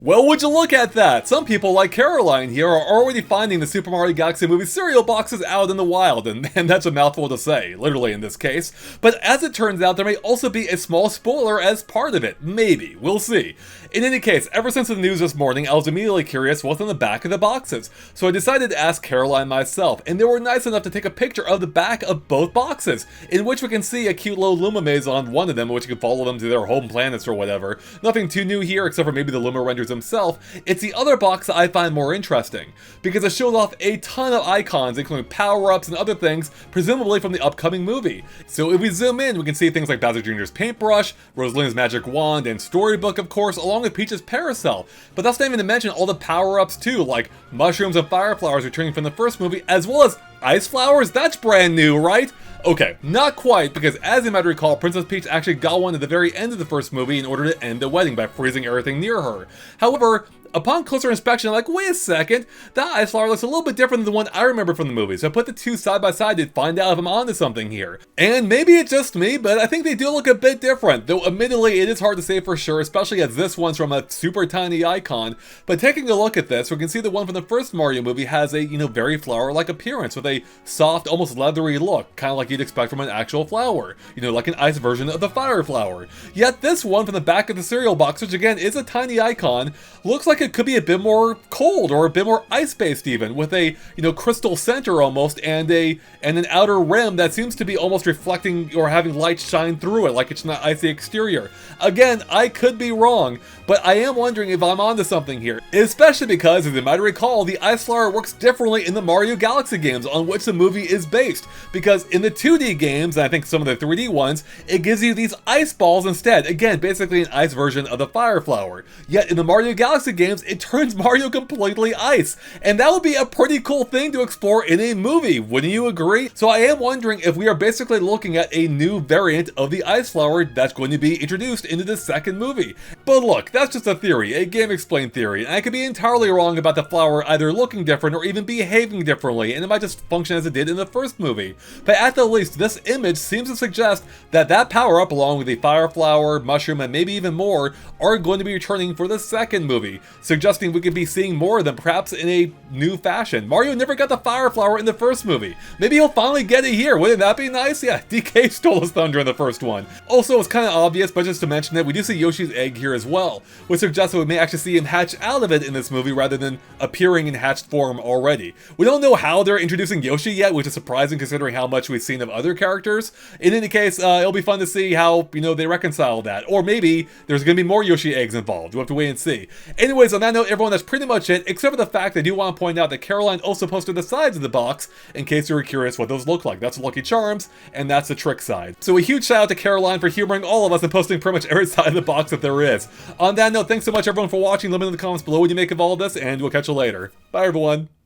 Well, would you look at that? Some people like Caroline here are already finding the Super Mario Galaxy movie cereal boxes out in the wild, and that's a mouthful to say, literally in this case. But as it turns out, there may also be a small spoiler as part of it. Maybe. We'll see. In any case, ever since the news this morning, I was immediately curious what's on the back of the boxes. So I decided to ask Caroline myself, and they were nice enough to take a picture of the back of both boxes, in which we can see a cute little Luma maze on one of them, in which you can follow them to their home planets or whatever. Nothing too new here, except for maybe the Luma renders himself. It's the other box that I find more interesting, because it shows off a ton of icons, including power-ups and other things, presumably from the upcoming movie. So if we zoom in, we can see things like Bowser Jr.'s paintbrush, Rosalina's magic wand, and storybook, of course, along with Peach's parasol. But that's not even to mention all the power-ups too, like mushrooms and fire flowers returning from the first movie, as well as ice flowers. That's brand new, right? Okay, not quite, because as you might recall, Princess Peach actually got one at the very end of the first movie in order to end the wedding by freezing everything near her. However, upon closer inspection, I'm like, wait a second, that ice flower looks a little bit different than the one I remember from the movie, so I put the two side by side to find out if I'm onto something here. And maybe it's just me, but I think they do look a bit different, though admittedly it is hard to say for sure, especially as this one's from a super tiny icon. But taking a look at this, we can see the one from the first Mario movie has a, very flower-like appearance with a soft, almost leathery look, kind of like you'd expect from an actual flower, like an ice version of the fire flower. Yet this one from the back of the cereal box, which again is a tiny icon, looks like it could be a bit more cold or a bit more ice-based even, with a crystal center almost and an outer rim that seems to be almost reflecting or having light shine through it like it's not icy exterior. Again, I could be wrong, but I am wondering if I'm onto something here, especially because, as you might recall, the ice flower works differently in the Mario Galaxy games on which the movie is based, because in the 2D games, and I think some of the 3D ones, it gives you these ice balls instead, again basically an ice version of the fire flower. Yet in the Mario Galaxy games, it turns Mario completely ice, and that would be a pretty cool thing to explore in a movie, wouldn't you agree? So I am wondering if we are basically looking at a new variant of the ice flower that's going to be introduced into the second movie. But look, that's just a theory, a GameXplain theory, and I could be entirely wrong about the flower either looking different or even behaving differently, and it might just function as it did in the first movie. But at the least, this image seems to suggest that that power-up, along with the fire flower, mushroom, and maybe even more, are going to be returning for the second movie, suggesting we could be seeing more of them perhaps in a new fashion. Mario never got the fire flower in the first movie. Maybe he'll finally get it here. Wouldn't that be nice? Yeah, DK stole his thunder in the first one. Also, it's kind of obvious, but just to mention it, we do see Yoshi's egg here as well, which suggests that we may actually see him hatch out of it in this movie rather than appearing in hatched form already. We don't know how they're introducing Yoshi yet, which is surprising considering how much we've seen of other characters. In any case, it'll be fun to see how, they reconcile that. Or maybe there's going to be more Yoshi eggs involved. We'll have to wait and see. Anyways, on that note, everyone, that's pretty much it, except for the fact I do want to point out that Caroline also posted the sides of the box, in case you were curious what those look like. That's Lucky Charms, and that's the trick side. So a huge shout out to Caroline for humoring all of us and posting pretty much every side of the box that there is. On that note, thanks so much everyone for watching. Let me know in the comments below what you make of all of this, and we'll catch you later. Bye everyone!